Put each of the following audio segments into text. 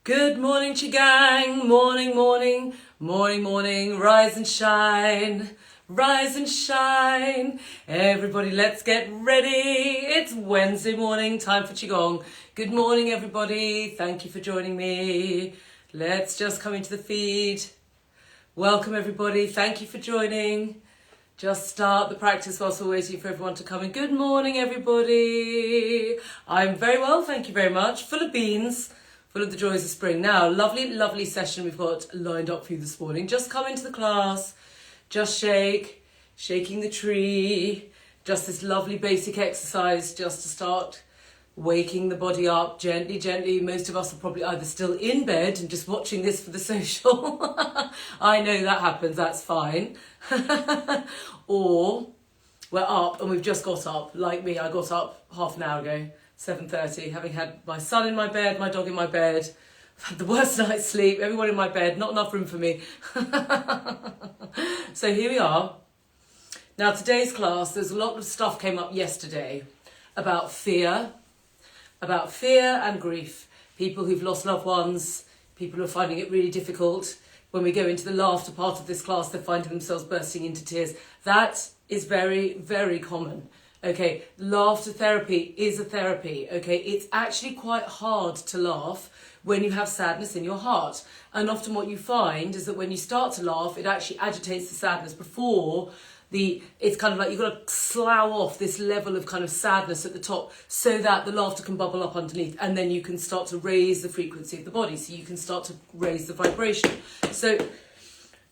Good morning, Qigong. Morning, morning, morning, morning. Rise and shine, rise and shine. Everybody, let's get ready. It's Wednesday morning, time for Qigong. Good morning, everybody. Thank you for joining me. Let's just come into the feed. Welcome, everybody. Thank you for joining. Just start the practice whilst we're waiting for everyone to come in. Good morning, everybody. I'm very well, thank you very much. Full of beans. Full of the joys of spring. Now, lovely, lovely session we've got lined up for you this morning. Just come into the class, just shaking the tree, just this lovely basic exercise just to start waking the body up gently, gently. Most of us are probably either still in bed and just watching this for the social. I know that happens, that's fine. Or we're up and we've just got up. Like me, I got up half an hour ago. 7:30, having had my son in my bed, my dog in my bed. I've had the worst night's sleep, everyone in my bed, not enough room for me. So here we are. Now today's class, there's a lot of stuff came up yesterday about fear and grief. People who've lost loved ones, people who are finding it really difficult. When we go into the laughter part of this class, they're finding themselves bursting into tears. That is very, very common. Okay, laughter therapy is a therapy, okay? It's actually quite hard to laugh when you have sadness in your heart. And often what you find is that when you start to laugh, it actually agitates the sadness before it's kind of like you've got to slough off this level of kind of sadness at the top so that the laughter can bubble up underneath, and then you can start to raise the frequency of the body, so you can start to raise the vibration. So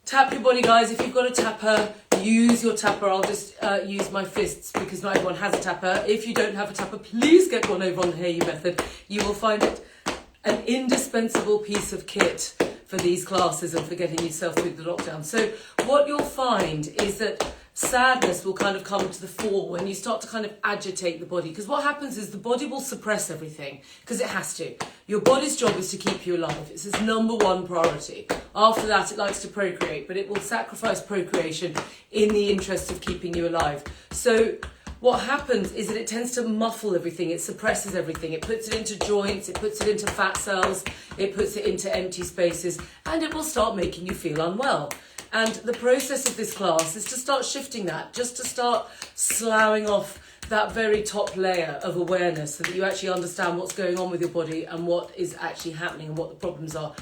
tap your body, guys. If you've got a tapper, use your tapper. I'll just use my fists because not everyone has a tapper. If you don't have a tapper, please get one over on the Hear You method. You will find it an indispensable piece of kit for these classes and for getting yourself through the lockdown. So what you'll find is that sadness will kind of come to the fore when you start to kind of agitate the body, because what happens is the body will suppress everything because it has to. Your body's job is to keep you alive. It's its number one priority. After that, it likes to procreate, but it will sacrifice procreation in the interest of keeping you alive. So what happens is that it tends to muffle everything. It suppresses everything. It puts it into joints, it puts it into fat cells, it puts it into empty spaces, and it will start making you feel unwell. And the process of this class is to start shifting that, just to start sloughing off that very top layer of awareness so that you actually understand what's going on with your body and what is actually happening and what the problems are.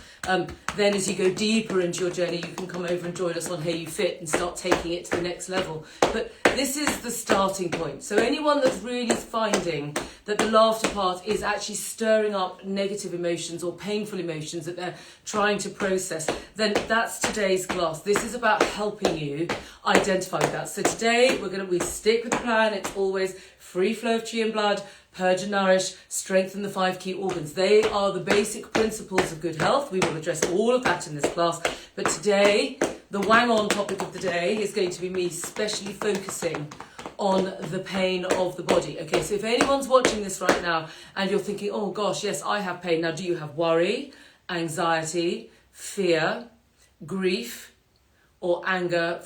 Then as you go deeper into your journey, you can come over and join us on How You Fit and start taking it to the next level. But this is the starting point. So anyone that's really finding that the laughter part is actually stirring up negative emotions or painful emotions that they're trying to process, then that's today's class. This is about helping you identify that. So today we stick with the plan. It's always free flow of qi and blood, purge and nourish, strengthen the 5 key organs. They are the basic principles of good health. We will address all of that in this class. But today, the wang-on topic of the day is going to be me specially focusing on the pain of the body. Okay, so if anyone's watching this right now and you're thinking, oh gosh, yes, I have pain. Now, do you have worry, anxiety, fear, grief, or anger,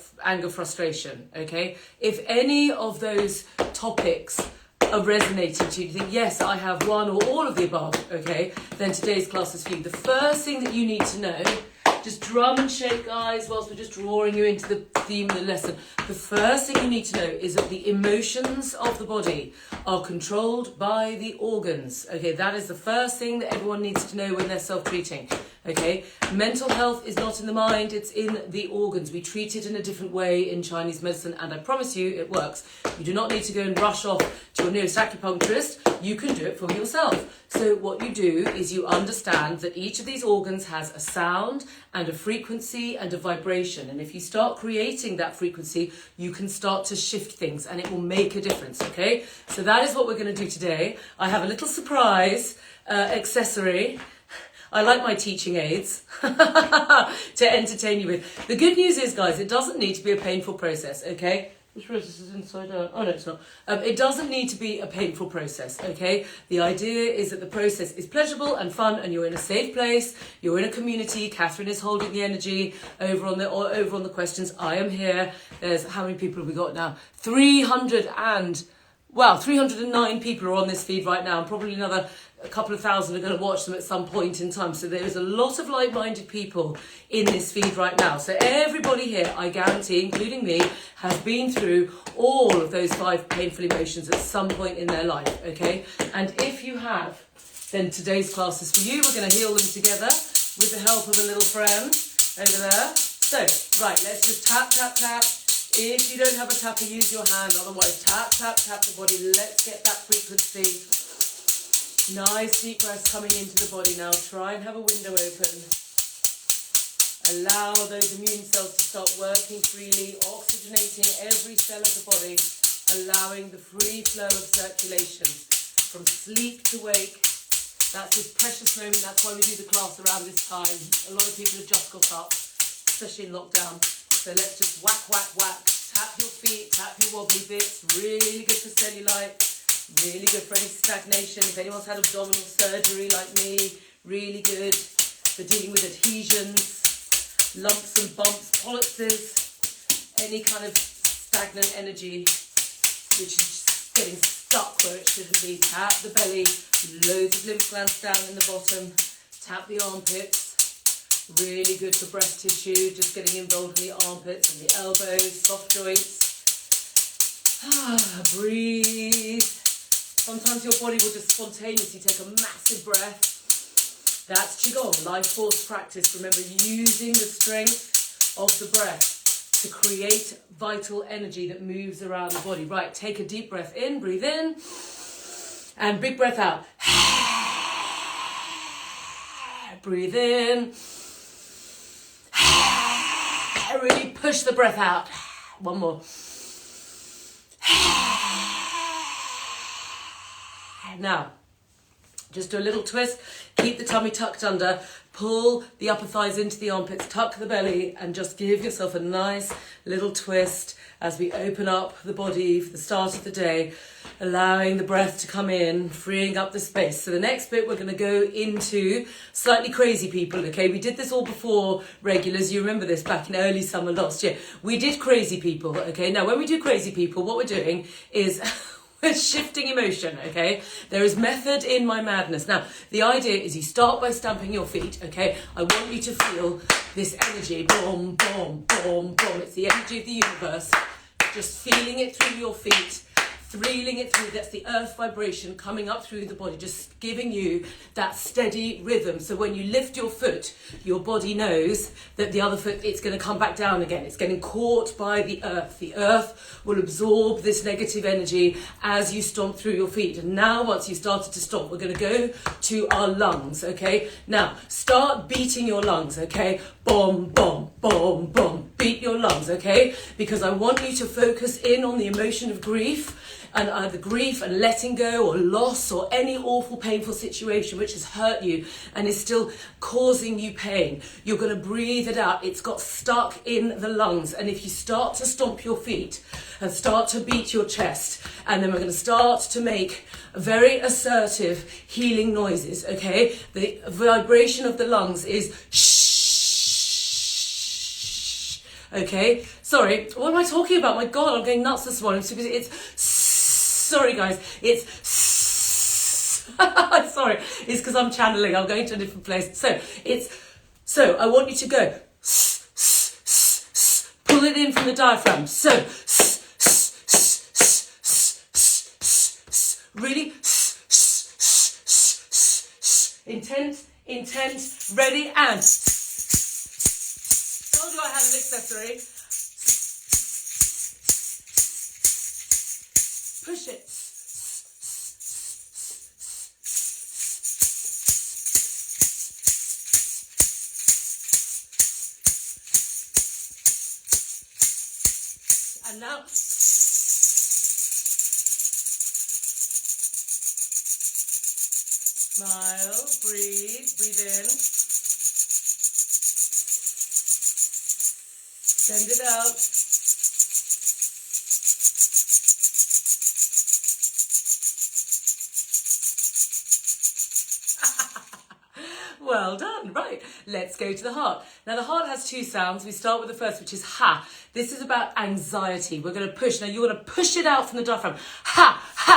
frustration? Okay, if any of those topics are resonating to you, you think, yes, I have one or all of the above, okay, then today's class is for you. The first thing that you need to know, just drum and shake, guys, whilst we're just drawing you into the theme of the lesson. The first thing you need to know is that the emotions of the body are controlled by the organs. Okay, that is the first thing that everyone needs to know when they're self-treating. Okay, mental health is not in the mind, it's in the organs. We treat it in a different way in Chinese medicine, and I promise you it works. You do not need to go and rush off to your nearest acupuncturist. You can do it for yourself. So what you do is you understand that each of these organs has a sound and a frequency and a vibration. And if you start creating that frequency, you can start to shift things and it will make a difference, okay? So that is what we're going to do today. I have a little surprise accessory. I like my teaching aids to entertain you with. The good news is, guys, it doesn't need to be a painful process, okay? Which process is inside out? Oh, no, it's not. It doesn't need to be a painful process, okay? The idea is that the process is pleasurable and fun, and you're in a safe place. You're in a community. Catherine is holding the energy over on the questions. I am here. There's how many people have we got now? 300 and Wow, 309 people are on this feed right now, and probably another a couple of thousand are going to watch them at some point in time. So there is a lot of like-minded people in this feed right now. So everybody here, I guarantee, including me, has been through all of those 5 painful emotions at some point in their life, okay? And if you have, then today's class is for you. We're going to heal them together with the help of a little friend over there. So, right, let's just tap, tap, tap. If you don't have a tapper, use your hand. Otherwise, tap, tap, tap the body. Let's get that frequency. Nice deep breaths coming into the body now. Try and have a window open. Allow those immune cells to start working freely, oxygenating every cell of the body, allowing the free flow of circulation from sleep to wake. That's this precious moment. That's why we do the class around this time. A lot of people have just got up, especially in lockdown. So let's just whack, whack, whack. Tap your feet, tap your wobbly bits. Really good for cellulite. Really good for any stagnation. If anyone's had abdominal surgery like me, really good for dealing with adhesions, lumps and bumps, polypses, any kind of stagnant energy which is getting stuck where it shouldn't be. Tap the belly, loads of lymph glands down in the bottom. Tap the armpits, really good for breast tissue, just getting involved in the armpits and the elbows, soft joints. Breathe. Sometimes your body will just spontaneously take a massive breath. That's Qigong, life force practice. Remember, using the strength of the breath to create vital energy that moves around the body. Right, take a deep breath in, breathe in, and big breath out. Breathe in. Really push the breath out. One more. Now, just do a little twist, keep the tummy tucked under, pull the upper thighs into the armpits, tuck the belly, and just give yourself a nice little twist as we open up the body for the start of the day, allowing the breath to come in, freeing up the space. So the next bit, we're going to go into slightly crazy people, okay? We did this all before regulars. You remember this back in early summer last year. We did crazy people, okay? Now, when we do crazy people, what we're doing is... we're shifting emotion, okay? There is method in my madness. Now, the idea is you start by stamping your feet, okay? I want you to feel this energy, boom, boom, boom, boom. It's the energy of the universe. Just feeling it through your feet, thrilling it through. That's the earth vibration coming up through the body, just giving you that steady rhythm. So when you lift your foot, your body knows that the other foot, it's going to come back down again. It's getting caught by the earth. The earth will absorb this negative energy as you stomp through your feet. And now, once you've started to stomp, we're going to go to our lungs, okay? Now, start beating your lungs, okay? Boom, boom, boom, boom. Beat your lungs, okay? Because I want you to focus in on the emotion of grief, and either grief and letting go or loss or any awful painful situation which has hurt you and is still causing you pain. You're going to breathe it out. It's got stuck in the lungs. And if you start to stomp your feet and start to beat your chest, and then we're going to start to make very assertive healing noises, okay? The vibration of the lungs is shh. Okay, sorry, what am I talking about? My God, I'm going nuts this morning. It's sorry, guys. It's sorry. It's because I'm channeling. I'm going to a different place. So I want you to go. Pull it in from the diaphragm. So really intent, ready, and. Told you I had an accessory. Push it. And now. Smile, breathe in. Send it out. Well done. Right, let's go to the heart. Now the heart has two sounds. We start with the first, which is ha. This is about anxiety. We're going to push. Now you're going to push it out from the diaphragm. Ha, ha.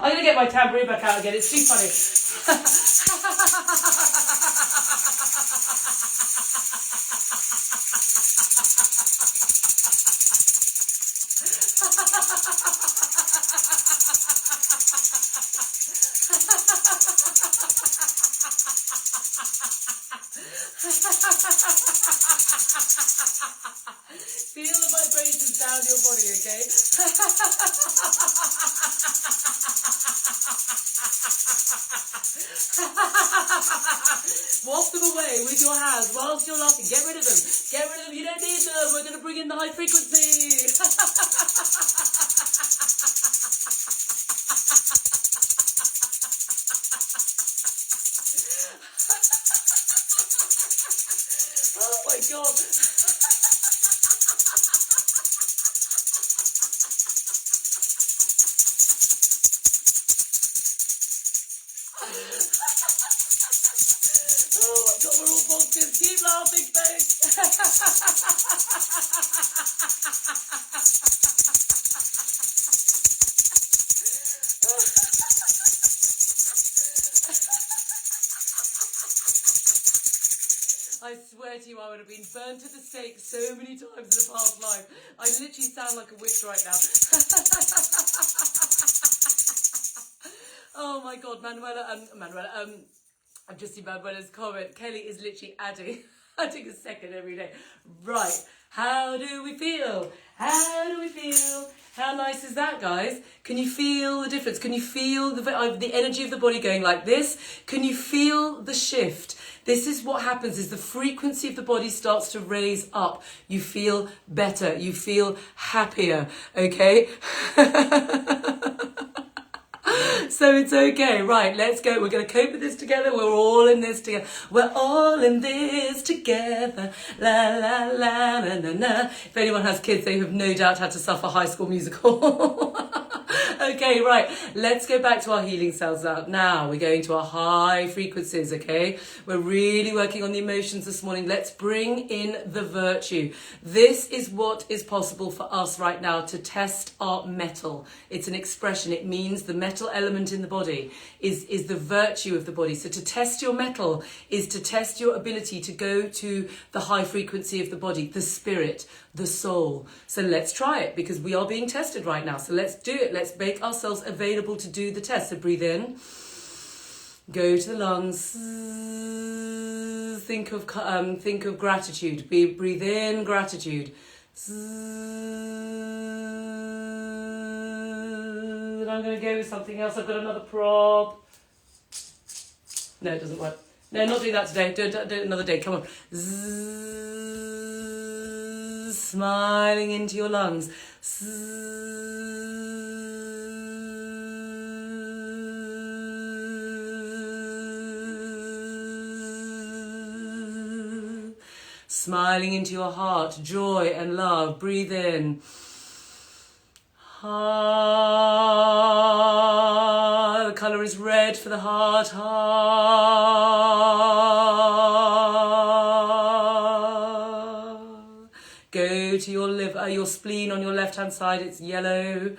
I'm going to get my tambourine back out again. It's too funny. Feel the vibrations down your body, okay? Waft them away with your hands whilst you're laughing. Get rid of them. Get rid of them. You don't need them. We're going to bring in the high frequency. Oh my God. Oh my God, we're all positive. Keep laughing, folks. I swear to you, I would have been burnt at the stake so many times in a past life. I literally sound like a witch right now. Oh my God, I've just seen Manuela's comment. Kelly is literally adding a second every day. Right, how do we feel? How do we feel? How nice is that, guys? Can you feel the difference? Can you feel the energy of the body going like this? Can you feel the shift? This is what happens, is the frequency of the body starts to raise up. You feel better. You feel happier, okay? So it's okay. Right, let's go. We're going to cope with this together. We're all in this together. We're all in this together. La, la, la, na, na, na. If anyone has kids, they have no doubt had to suffer High School Musical. Okay, right. Let's go back to our healing cells now. We're going to our high frequencies, okay? We're really working on the emotions this morning. Let's bring in the virtue. This is what is possible for us right now to test our metal. It's an expression. It means the metal element in the body is the virtue of the body. So to test your metal is to test your ability to go to the high frequency of the body, the spirit, the soul. So let's try it because we are being tested right now. So let's do it. Let's make ourselves available to do the test. So breathe in, go to the lungs, think of gratitude. Breathe in gratitude. And I'm going to go with something else. I've got another prop. No, it doesn't work. No, not doing that today. Do it another day. Come on. Smiling into your lungs. Smiling into your heart, joy and love. Breathe in. The colour is red for the heart. Go to your liver, your spleen on your left hand side. It's yellow.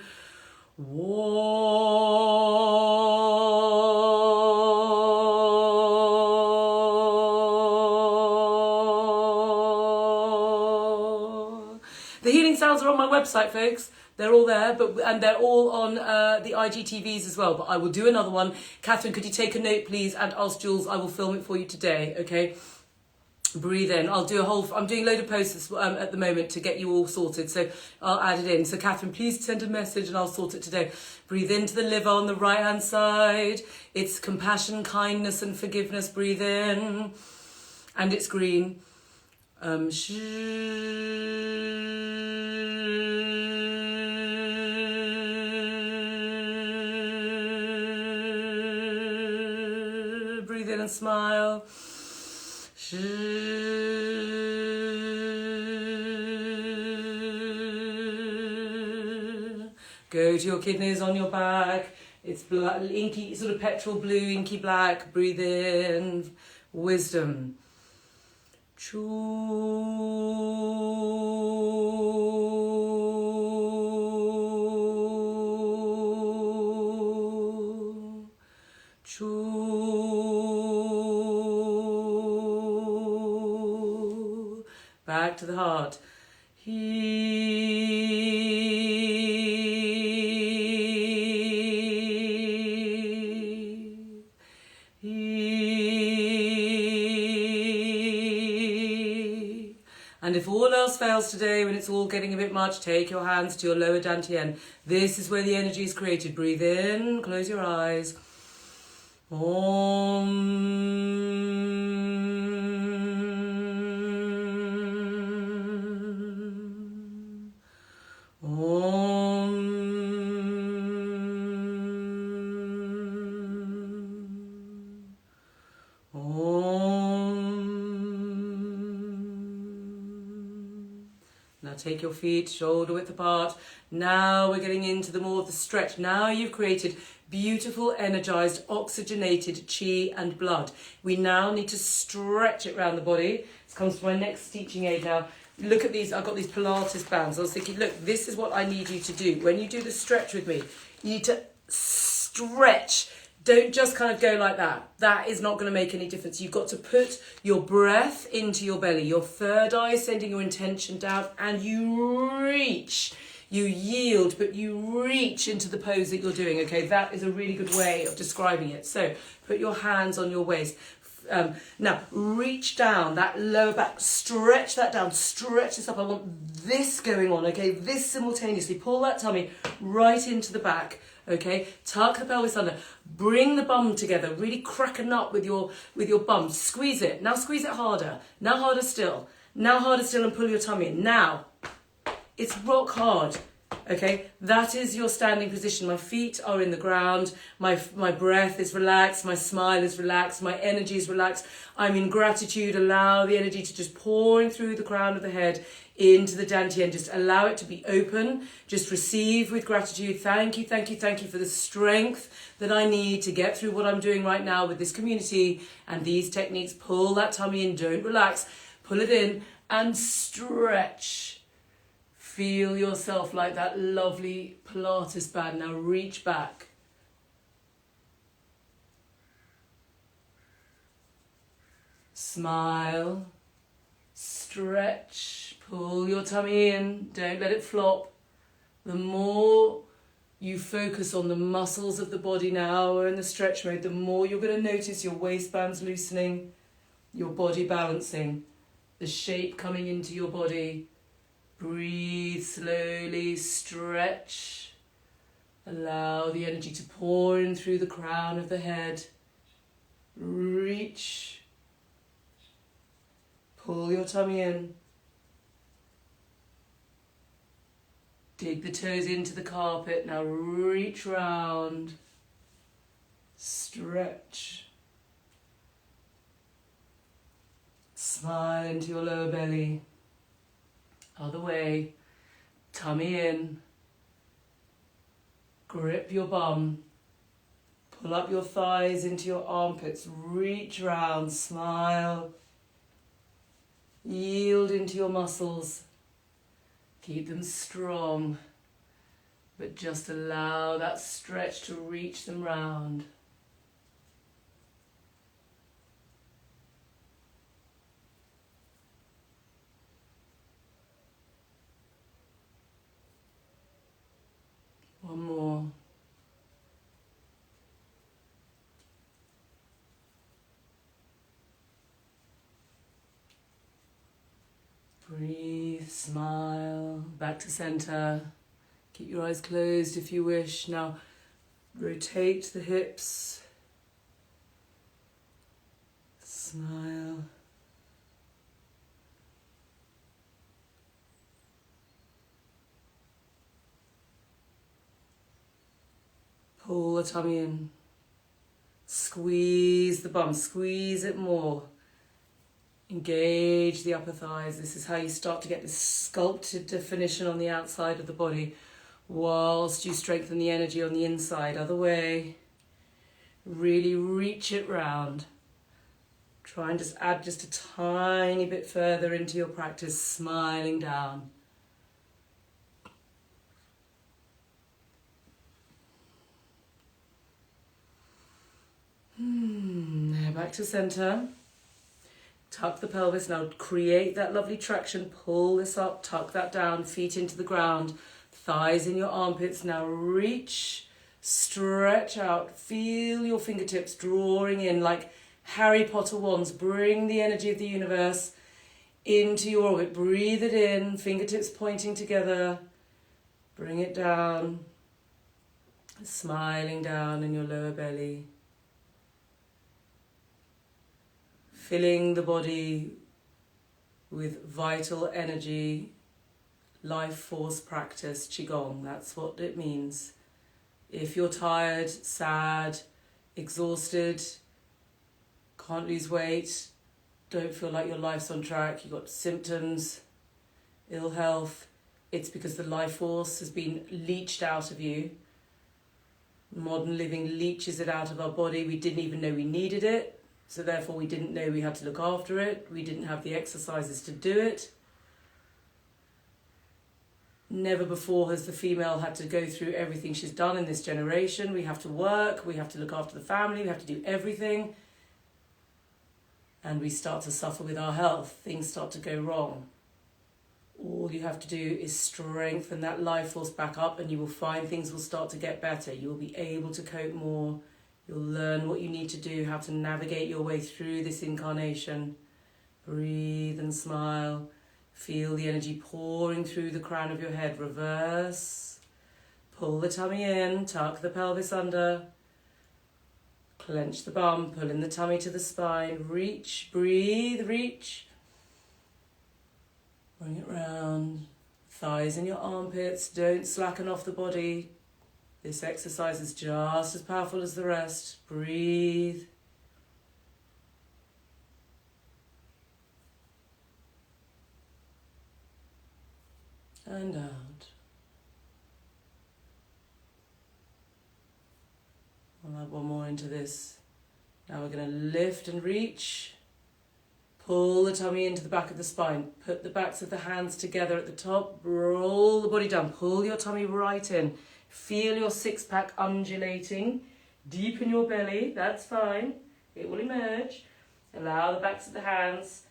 The healing sounds are on my website, folks. They're all there, and they're all on the IGTVs as well. But I will do another one. Catherine, could you take a note, please, and ask Jules? I will film it for you today. Okay. Breathe in. I'm doing a load of posts at the moment to get you all sorted, so I'll add it in. So Catherine, please send a message and I'll sort it today. Breathe into the liver on the right hand side. It's compassion, kindness and forgiveness. Breathe in. And it's green. Breathe in and smile. Go to your kidneys on your back. It's black, inky, sort of petrol blue, inky black. Breathe in. Wisdom. Back to the heart. And if all else fails today, when it's all getting a bit much, take your hands to your lower dantian. This is where the energy is created. Breathe in, close your eyes. Now take your feet shoulder width apart. Now we're getting into the more of the stretch. Now you've created beautiful, energized, oxygenated chi and blood. We now need to stretch it around the body. This comes to my next teaching aid now. Look at these. I've got these Pilates bands. I was thinking, look, this is what I need you to do. When you do the stretch with me, you need to stretch. Don't just kind of go like that. That is not going to make any difference. You've got to put your breath into your belly, your third eye, sending your intention down, and you reach. You yield, but you reach into the pose that you're doing, okay? That is a really good way of describing it. So put your hands on your waist. Now, reach down, that lower back, stretch that down, stretch this up. I want this going on, okay? This simultaneously. Pull that tummy right into the back, okay? Tuck the pelvis under. Bring the bum together, really crack a nut with your bum. Squeeze it. Now squeeze it harder. Now harder still. Now harder still, and pull your tummy in. Now, it's rock hard. Okay, that is your standing position. My feet are in the ground. My breath is relaxed. My smile is relaxed. My energy is relaxed. I'm in gratitude. Allow the energy to just pouring through the crown of the head into the dantian. Just allow it to be open. Just receive with gratitude. Thank you, thank you, thank you for the strength that I need to get through what I'm doing right now with this community and these techniques. Pull that tummy in. Don't relax. Pull it in and stretch. Feel yourself like that lovely Pilates band. Now reach back. Smile. Stretch. Pull your tummy in. Don't let it flop. The more you focus on the muscles of the body now or in the stretch mode, the more you're going to notice your waistbands loosening, your body balancing, the shape coming into your body. Breathe slowly, stretch. Allow the energy to pour in through the crown of the head. Reach. Pull your tummy in. Dig the toes into the carpet. Now reach round. Stretch. Smile into your lower belly. Other way, tummy in, grip your bum, pull up your thighs into your armpits, reach round, smile, yield into your muscles, keep them strong, but just allow that stretch to reach them round. One more. Breathe, smile, back to center. Keep your eyes closed if you wish. Now rotate the hips. Smile. Pull the tummy in. Squeeze the bum, squeeze it more. Engage the upper thighs. This is how you start to get this sculpted definition on the outside of the body whilst you strengthen the energy on the inside. Other way. Really reach it round. Try and just add just a tiny bit further into your practice, smiling down. Now back to center. Tuck the pelvis. Now create that lovely traction. Pull this up, tuck that down, feet into the ground. Thighs in your armpits. Now reach, stretch out. Feel your fingertips drawing in like Harry Potter wands. Bring the energy of the universe into your orbit. Breathe it in, fingertips pointing together. Bring it down. Smiling down in your lower belly. Filling the body with vital energy, life force practice, Qigong. That's what it means. If you're tired, sad, exhausted, can't lose weight, don't feel like your life's on track, you've got symptoms, ill health, it's because the life force has been leached out of you. Modern living leaches it out of our body. We didn't even know we needed it. So therefore we didn't know we had to look after it. We didn't have the exercises to do it. Never before has the female had to go through everything she's done in this generation. We have to work, we have to look after the family, we have to do everything. And we start to suffer with our health. Things start to go wrong. All you have to do is strengthen that life force back up and you will find things will start to get better. You will be able to cope more. You'll learn what you need to do, how to navigate your way through this incarnation. Breathe and smile. Feel the energy pouring through the crown of your head. Reverse. Pull the tummy in. Tuck the pelvis under. Clench the bum. Pull in the tummy to the spine. Reach. Breathe. Reach. Bring it round. Thighs in your armpits. Don't slacken off the body. This exercise is just as powerful as the rest. Breathe. And out. I'll add one more into this. Now we're going to lift and reach. Pull the tummy into the back of the spine. Put the backs of the hands together at the top. Roll the body down. Pull your tummy right in. Feel your six-pack undulating deep in your belly. That's fine. It will emerge. Allow the backs of the hands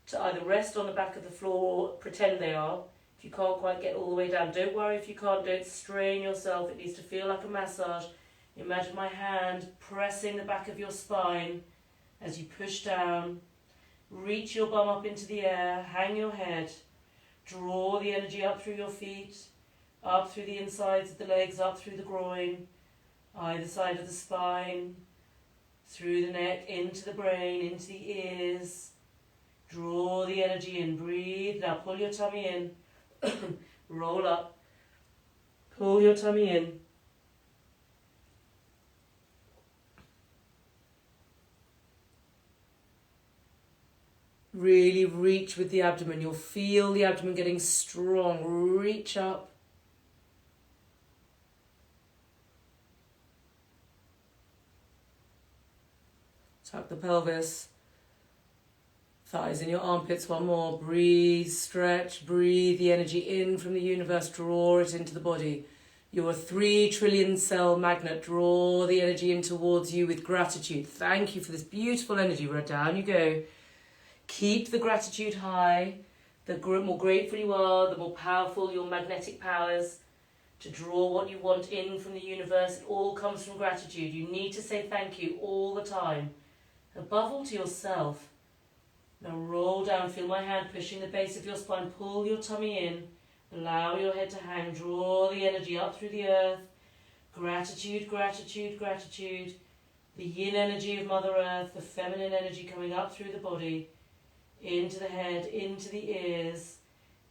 to either rest on the back of the floor or pretend they are. If you can't quite get all the way down, don't worry if you can't. Don't strain yourself. It needs to feel like a massage. Imagine my hand pressing the back of your spine as you push down. Reach your bum up into the air. Hang your head. Draw the energy up through your feet. Up through the insides of the legs, up through the groin, either side of the spine, through the neck, into the brain, into the ears. Draw the energy in, breathe. Now pull your tummy in, roll up, pull your tummy in. Really reach with the abdomen. You'll feel the abdomen getting strong. Reach up. Tuck the pelvis, thighs in your armpits, one more. Breathe, stretch, breathe the energy in from the universe, draw it into the body. You're a 3 trillion cell magnet. Draw the energy in towards you with gratitude. Thank you for this beautiful energy. Right, down you go. Keep the gratitude high. The more grateful you are, the more powerful your magnetic powers to draw what you want in from the universe. It all comes from gratitude. You need to say thank you all the time. Above all to yourself. Now roll down, feel my hand pushing the base of your spine, pull your tummy in, allow your head to hang, draw the energy up through the earth. Gratitude, gratitude, gratitude. The yin energy of Mother Earth, the feminine energy coming up through the body, into the head, into the ears,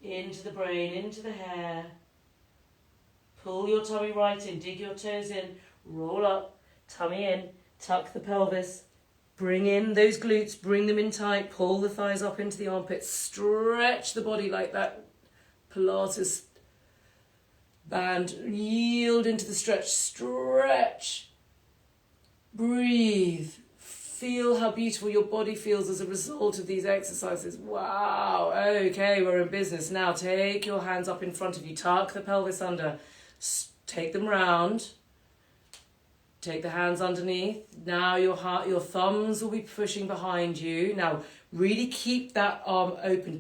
into the brain, into the hair. Pull your tummy right in, dig your toes in, roll up, tummy in, tuck the pelvis. Bring in those glutes, bring them in tight, pull the thighs up into the armpits, stretch the body like that Pilates band, yield into the stretch, stretch, breathe, feel how beautiful your body feels as a result of these exercises. Wow, okay, we're in business. Now take your hands up in front of you, tuck the pelvis under, take them round. Take the hands underneath. Now your thumbs will be pushing behind you. Now really keep that arm open.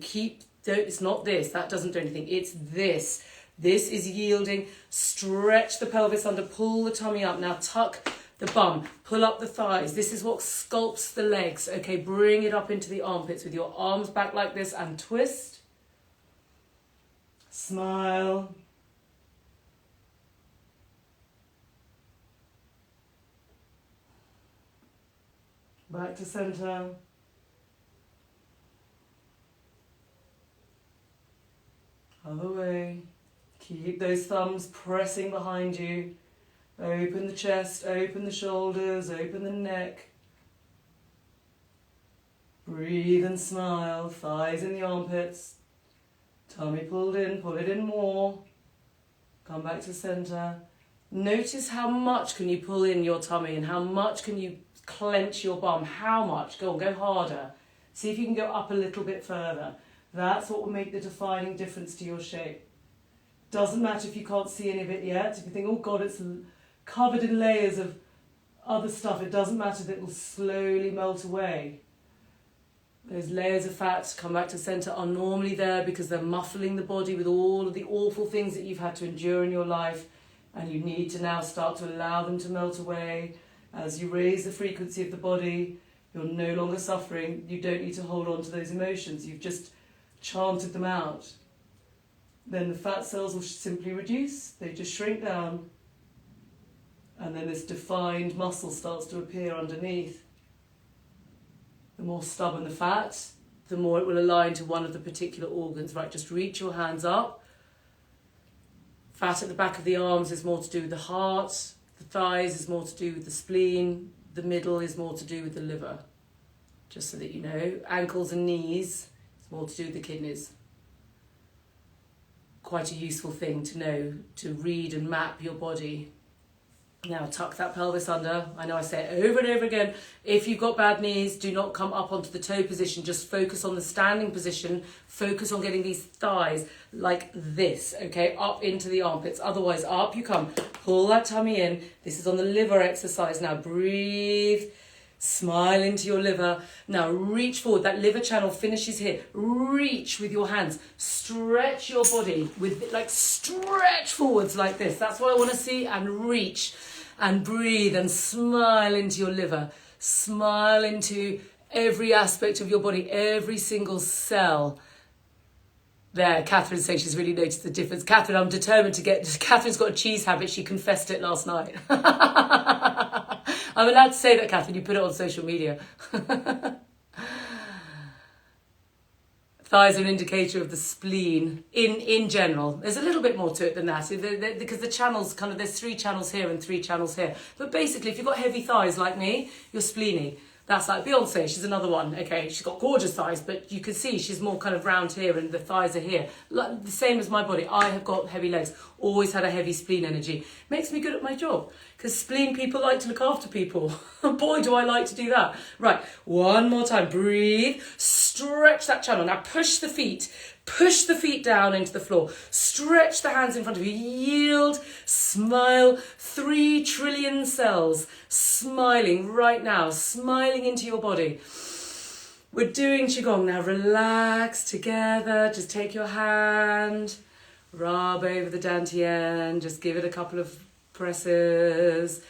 It's not this, that doesn't do anything. It's this. This is yielding. Stretch the pelvis under, pull the tummy up. Now tuck the bum, pull up the thighs. This is what sculpts the legs. Okay, bring it up into the armpits with your arms back like this and twist. Smile. Back to center. Other way. Keep those thumbs pressing behind you. Open the chest, open the shoulders, open the neck. Breathe and smile. Thighs in the armpits. Tummy pulled in, pull it in more. Come back to center. Notice how much can you pull in your tummy and how much can you clench your bum. How much? Go on, go harder. See if you can go up a little bit further. That's what will make the defining difference to your shape. Doesn't matter if you can't see any of it yet. If you think, oh God, it's covered in layers of other stuff, it doesn't matter, that it will slowly melt away. Those layers of fat, come back to center, are normally there because they're muffling the body with all of the awful things that you've had to endure in your life, and you need to now start to allow them to melt away. As you raise the frequency of the body, you're no longer suffering. You don't need to hold on to those emotions. You've just chanted them out. Then the fat cells will simply reduce. They just shrink down. And then this defined muscle starts to appear underneath. The more stubborn the fat, the more it will align to one of the particular organs. Right, just reach your hands up. Fat at the back of the arms is more to do with the heart. The thighs is more to do with the spleen. The middle is more to do with the liver. Just so that you know. Ankles and knees is more to do with the kidneys. Quite a useful thing to know, to read and map your body. Now tuck that pelvis under. I know I say it over and over again. If you've got bad knees, do not come up onto the toe position. Just focus on the standing position. Focus on getting these thighs like this, okay? Up into the armpits. Otherwise, up you come. Pull that tummy in. This is on the liver exercise. Now breathe. Smile into your liver. Now reach forward. That liver channel finishes here. Reach with your hands. Stretch your body with, like, stretch forwards like this. That's what I want to see. And reach and breathe and smile into your liver. Smile into every aspect of your body, every single cell. There, Catherine's saying she's really noticed the difference. Catherine, I'm determined to get... Catherine's got a cheese habit. She confessed it last night. I'm allowed to say that, Catherine. You put it on social media. Thighs are an indicator of the spleen in general. There's a little bit more to it than that because the channels, kind of, there's 3 channels here and 3 channels here. But basically, if you've got heavy thighs like me, you're spleeny. That's like Beyonce, she's another one. Okay, she's got gorgeous thighs, but you can see she's more kind of round here and the thighs are here. Like, the same as my body. I have got heavy legs, always had a heavy spleen energy. Makes me good at my job, because spleen people like to look after people. Boy, do I like to do that. Right, one more time. Breathe, stretch that channel. Now push the feet. Push the feet down into the floor. Stretch the hands in front of you. Yield, smile. 3 trillion cells smiling right now. Smiling into your body. We're doing Qigong now. Relax together. Just take your hand. Rub over the dantian. Just give it a couple of presses.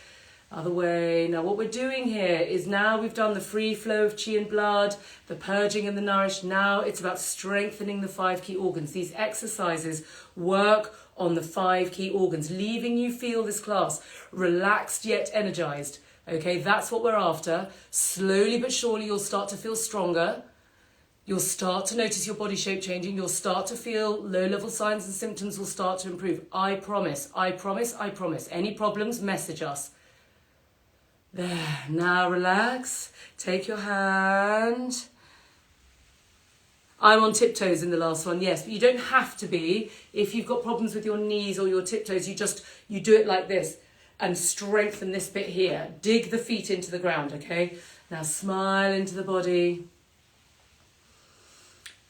Other way. Now what we're doing here is, now we've done the free flow of chi and blood, the purging and the nourish. Now it's about strengthening the 5 key organs. These exercises work on the 5 key organs, leaving you feel this class relaxed yet energized. Okay, that's what we're after. Slowly but surely you'll start to feel stronger. You'll start to notice your body shape changing. You'll start to feel low-level signs and symptoms will start to improve. I promise, I promise, I promise. Any problems, message us. There, now relax, take your hand. I'm on tiptoes in the last one, yes, but you don't have to be. If you've got problems with your knees or your tiptoes, you do it like this and strengthen this bit here. Dig the feet into the ground, okay? Now smile into the body.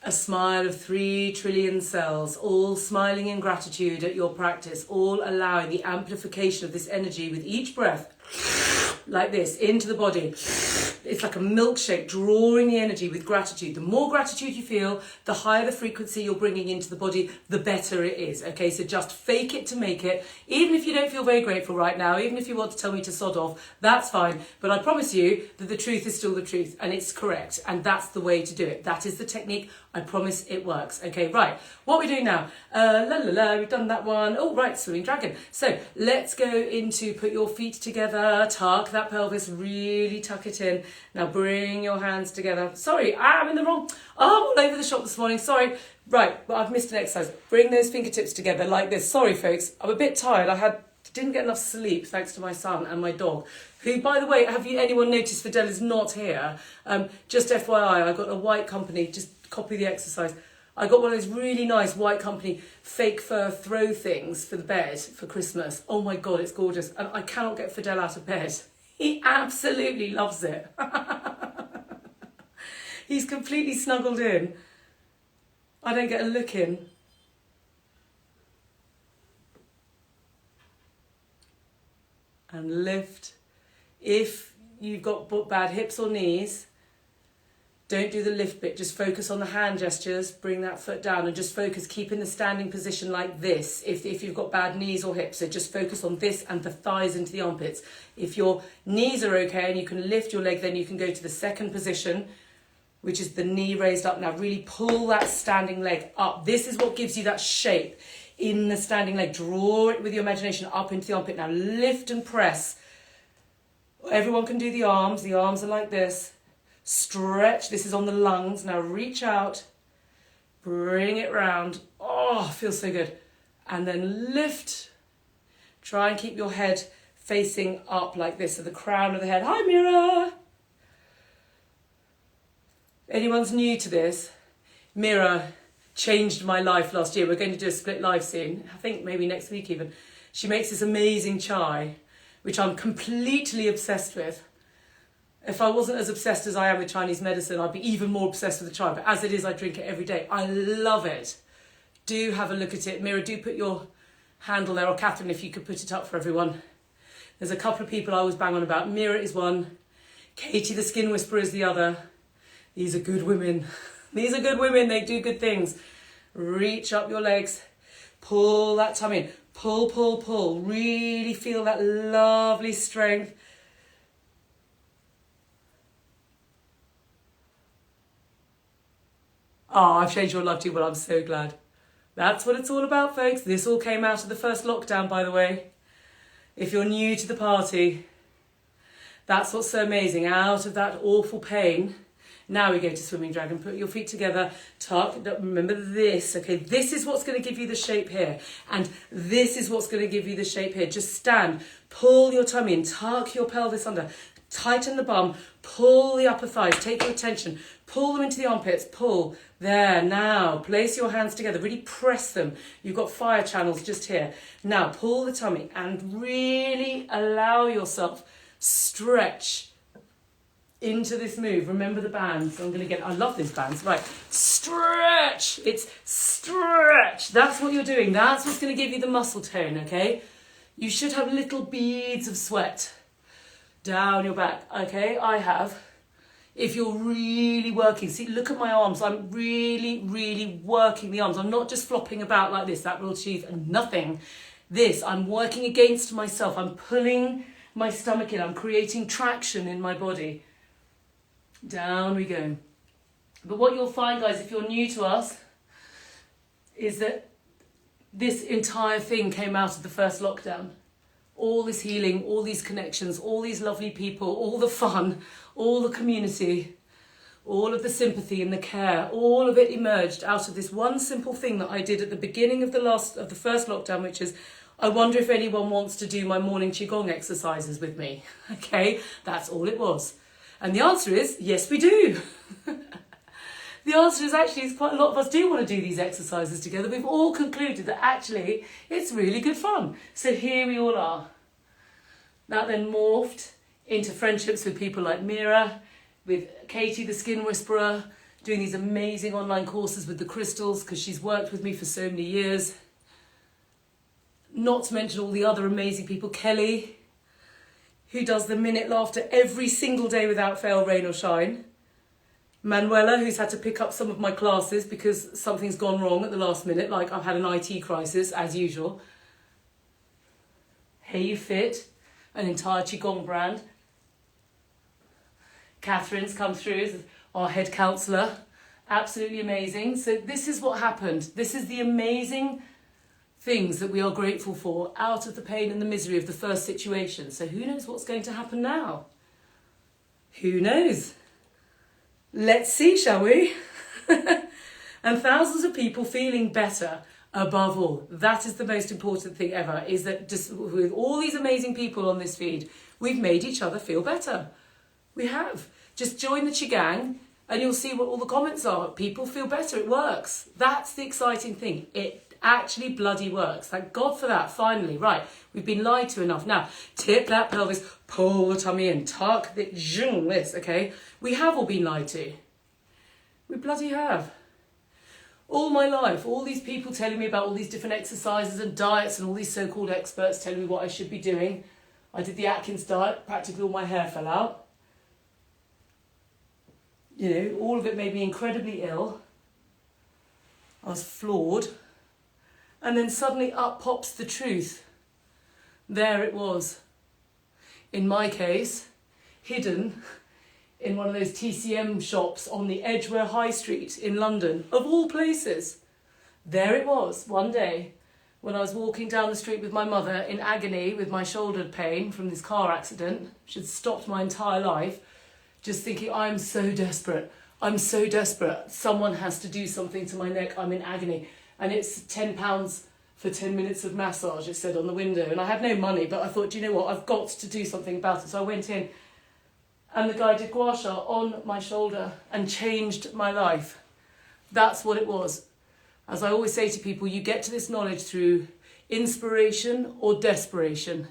A smile of 3 trillion cells, all smiling in gratitude at your practice, all allowing the amplification of this energy with each breath. like this, into the body. It's like a milkshake, drawing the energy with gratitude. The more gratitude you feel, the higher the frequency you're bringing into the body, the better it is. Okay, so just fake it to make it. Even if you don't feel very grateful right now, even if you want to tell me to sod off, that's fine. But I promise you that the truth is still the truth and it's correct. And that's the way to do it. That is the technique. I promise it works. Okay, right. What are we doing now? We've done that one. Oh, right, swimming dragon. So let's go into put your feet together, tuck that pelvis, really tuck it in. Now bring your hands together. Sorry, I'm in the wrong. Oh, I'm all over the shop this morning. Sorry. Right, but I've missed an exercise. Bring those fingertips together like this. Sorry, folks. I'm a bit tired. Didn't get enough sleep thanks to my son and my dog. Who, by the way, anyone noticed Fidel is not here? Just FYI, I got a white company. Just copy the exercise. I got one of those really nice white company fake fur throw things for the bed for Christmas. Oh my God, it's gorgeous. And I cannot get Fidel out of bed. He absolutely loves it. He's completely snuggled in. I don't get a look in. And lift. If you've got bad hips or knees, don't do the lift bit. Just focus on the hand gestures. Bring that foot down and just focus. Keep in the standing position like this. If you've got bad knees or hips, so just focus on this and the thighs into the armpits. If your knees are okay and you can lift your leg, then you can go to the second position, which is the knee raised up. Now really pull that standing leg up. This is what gives you that shape in the standing leg. Draw it with your imagination up into the armpit. Now lift and press. Everyone can do the arms. The arms are like this. Stretch. This is on the lungs. Now reach out. Bring it round. Oh, feels so good. And then lift. Try and keep your head facing up like this. So the crown of the head. Hi, Mira. Anyone's new to this? Mira changed my life last year. We're going to do a split live soon. I think maybe next week even. She makes this amazing chai, which I'm completely obsessed with. If I wasn't as obsessed as I am with Chinese medicine, I'd be even more obsessed with the chai. But as it is, I drink it every day. I love it. Do have a look at it. Mira, do put your handle there. Or Catherine, if you could put it up for everyone. There's a couple of people I always bang on about. Mira is one. Katie, the skin whisperer, is the other. These are good women. These are good women. They do good things. Reach up your legs. Pull that tummy in. Pull, pull, pull. Really feel that lovely strength. Oh, I've changed your life too. Well, I'm so glad. That's what it's all about, folks. This all came out of the first lockdown, by the way. If you're new to the party, that's what's so amazing. Out of that awful pain, now we go to swimming dragon. Put your feet together. Tuck. Remember this. Okay, this is what's going to give you the shape here. And this is what's going to give you the shape here. Just stand. Pull your tummy in. Tuck your pelvis under. Tighten the bum. Pull the upper thighs. Take your attention. Pull them into the armpits. Pull. There. Now, place your hands together. Really press them. You've got fire channels just here. Now, pull the tummy and really allow yourself stretch into this move. Remember the bands. I love these bands. Right. Stretch. It's stretch. That's what you're doing. That's what's going to give you the muscle tone, okay? You should have little beads of sweat down your back, okay? I have. If you're really working, see, look at my arms. I'm really, really working the arms. I'm not just flopping about like this. That will achieve nothing. This, I'm working against myself. I'm pulling my stomach in. I'm creating traction in my body. Down we go. But what you'll find, guys, if you're new to us, is that this entire thing came out of the first lockdown. All this healing, all these connections, all these lovely people, all the fun, all the community, all of the sympathy and the care, all of it emerged out of this one simple thing that I did at the beginning of the first lockdown, which is, I wonder if anyone wants to do my morning Qigong exercises with me. Okay, that's all it was. And the answer is, yes, we do. The answer is actually, quite a lot of us do want to do these exercises together. We've all concluded that actually it's really good fun. So here we all are. That then morphed into friendships with people like Mira, with Katie, the skin whisperer, doing these amazing online courses with the crystals because she's worked with me for so many years. Not to mention all the other amazing people. Kelly, who does the minute laughter every single day without fail, rain or shine. Manuela, who's had to pick up some of my classes because something's gone wrong at the last minute, like I've had an IT crisis, as usual. Hey You Fit, an entire Qigong brand. Catherine's come through as our head counsellor. Absolutely amazing. So this is what happened. This is the amazing things that we are grateful for out of the pain and the misery of the first situation. So who knows what's going to happen now? Who knows? Let's see, shall we? And thousands of people feeling better above all. That is the most important thing ever, is that just with all these amazing people on this feed, we've made each other feel better. We have. Just join the Qigong and you'll see what all the comments are. People feel better. It works. That's the exciting thing. It actually bloody works. Thank God for that. Finally. Right. We've been lied to enough. Now, tip that pelvis, pull the tummy in, tuck the this, okay? We have all been lied to. We bloody have. All my life, all these people telling me about all these different exercises and diets and all these so-called experts telling me what I should be doing. I did the Atkins diet, practically all my hair fell out. You know, all of it made me incredibly ill. I was flawed. And then suddenly up pops the truth. There it was. In my case, hidden in one of those TCM shops on the Edgware High Street in London, of all places. There it was, one day, when I was walking down the street with my mother in agony with my shoulder pain from this car accident, which had stopped my entire life, just thinking, I'm so desperate. I'm so desperate. Someone has to do something to my neck. I'm in agony. And it's £10 for 10 minutes of massage, it said on the window. And I had no money, but I thought, do you know what? I've got to do something about it. So I went in and the guy did gua sha on my shoulder and changed my life. That's what it was. As I always say to people, you get to this knowledge through inspiration or desperation.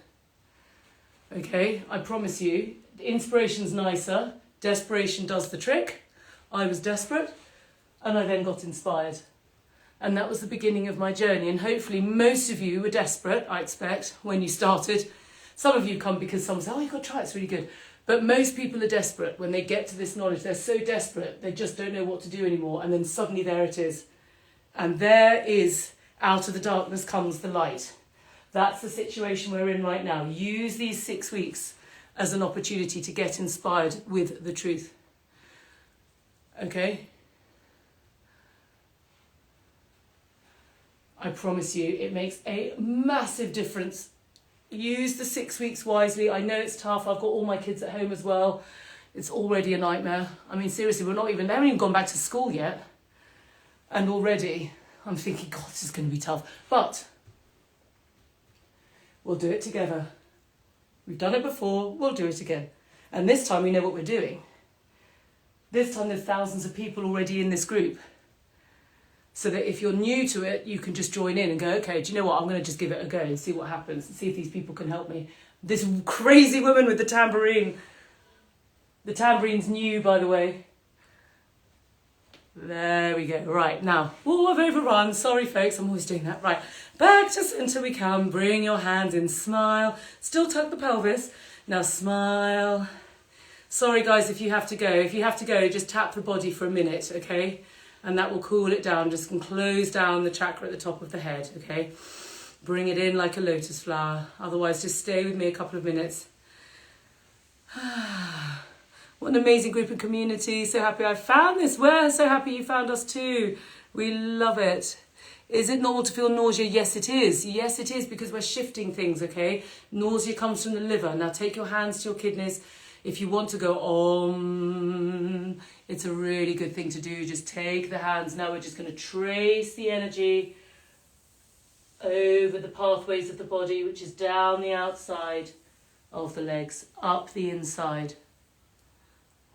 Okay, I promise you, inspiration's nicer. Desperation does the trick. I was desperate and I then got inspired. And that was the beginning of my journey. And hopefully most of you were desperate, I expect, when you started. Some of you come because someone said, oh, you've got to try it, it's really good. But most people are desperate when they get to this knowledge. They're so desperate, they just don't know what to do anymore. And then suddenly there it is. And there is, out of the darkness comes the light. That's the situation we're in right now. Use these 6 weeks as an opportunity to get inspired with the truth. Okay? I promise you, it makes a massive difference. Use the 6 weeks wisely. I know it's tough. I've got all my kids at home as well. It's already a nightmare. I mean, seriously, they haven't even gone back to school yet. And already I'm thinking, God, this is going to be tough. But we'll do it together. We've done it before, we'll do it again. And this time we know what we're doing. This time there's thousands of people already in this group. So that if you're new to it, you can just join in and go, okay, do you know what? I'm going to just give it a go and see what happens and see if these people can help me. This crazy woman with the tambourine. The tambourine's new, by the way. There we go. Right, now, I've overrun. Sorry, folks, I'm always doing that. Right, back to center we come. Bring your hands in, smile. Still tuck the pelvis. Now smile. Sorry, guys, if you have to go. If you have to go, just tap the body for a minute, okay? And that will cool it down. Just can close down the chakra at the top of the head, okay? Bring it in like a lotus flower. Otherwise, just stay with me a couple of minutes. What an amazing group and community. So happy I found this. We're so happy you found us too. We love it. Is it normal to feel nausea? Yes, it is. Yes, it is, because we're shifting things, okay? Nausea comes from the liver. Now take your hands to your kidneys. If you want to go om, it's a really good thing to do. Just take the hands. Now we're just going to trace the energy over the pathways of the body, which is down the outside of the legs, up the inside.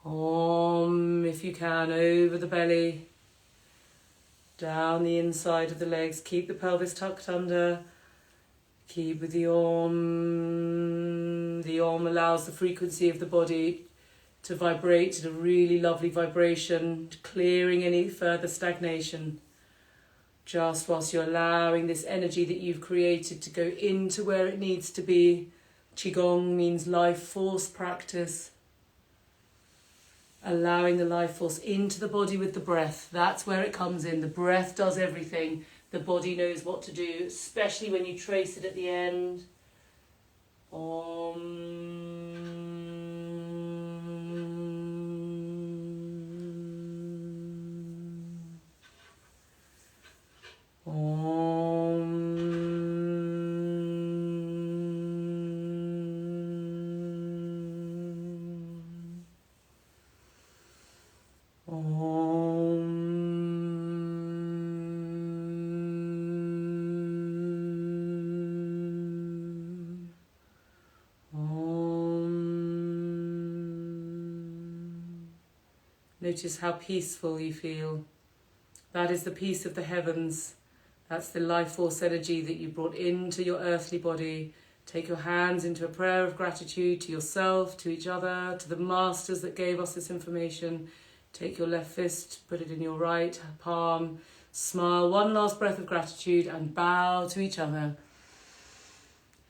Om, if you can, over the belly, down the inside of the legs. Keep the pelvis tucked under. Keep with the Om. The Om allows the frequency of the body to vibrate at a really lovely vibration, clearing any further stagnation. Just whilst you're allowing this energy that you've created to go into where it needs to be, Qigong means life force practice. Allowing the life force into the body with the breath. That's where it comes in. The breath does everything. The body knows what to do, especially when you trace it at the end. Notice how peaceful you feel. That is the peace of the heavens. That's the life force energy that you brought into your earthly body. Take your hands into a prayer of gratitude to yourself, to each other, to the masters that gave us this information. Take your left fist, put it in your right palm. Smile one last breath of gratitude and bow to each other.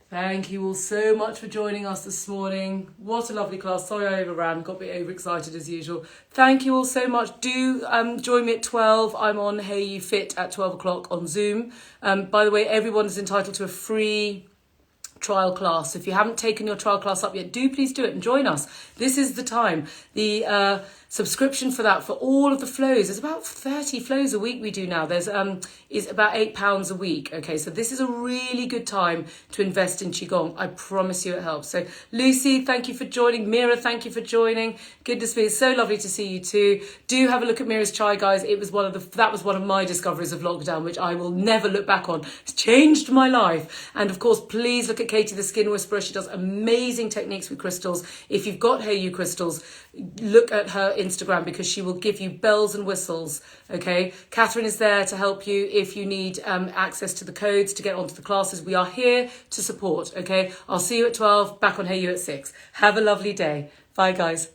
Thank you all so much for joining us this morning. What a lovely class. Sorry I overran, got a bit overexcited as usual. Thank you all so much. Do join me at 12. I'm on Hey You Fit at 12 o'clock on Zoom. By the way, everyone is entitled to a free trial class. If you haven't taken your trial class up yet, do please do it and join us. This is the time. The subscription for that, for all of the flows, there's about 30 flows a week we do now. There's is about £8 a week. Okay, so this is a really good time to invest in Qigong. I promise you it helps. So Lucy, thank you for joining. Mira, thank you for joining. Goodness me, it's so lovely to see you too. Do have a look at Mira's chai, guys. That was one of my discoveries of lockdown, which I will never look back on. It's changed my life. And of course, please look at Katie the Skin Whisperer. She does amazing techniques with crystals. If you've got Hey You crystals, look at her Instagram because she will give you bells and whistles. Okay, Catherine is there to help you if you need access to the codes to get onto the classes. We are here to support. Okay, I'll see you at 12, back on Hey You at 6. Have a lovely day. Bye guys.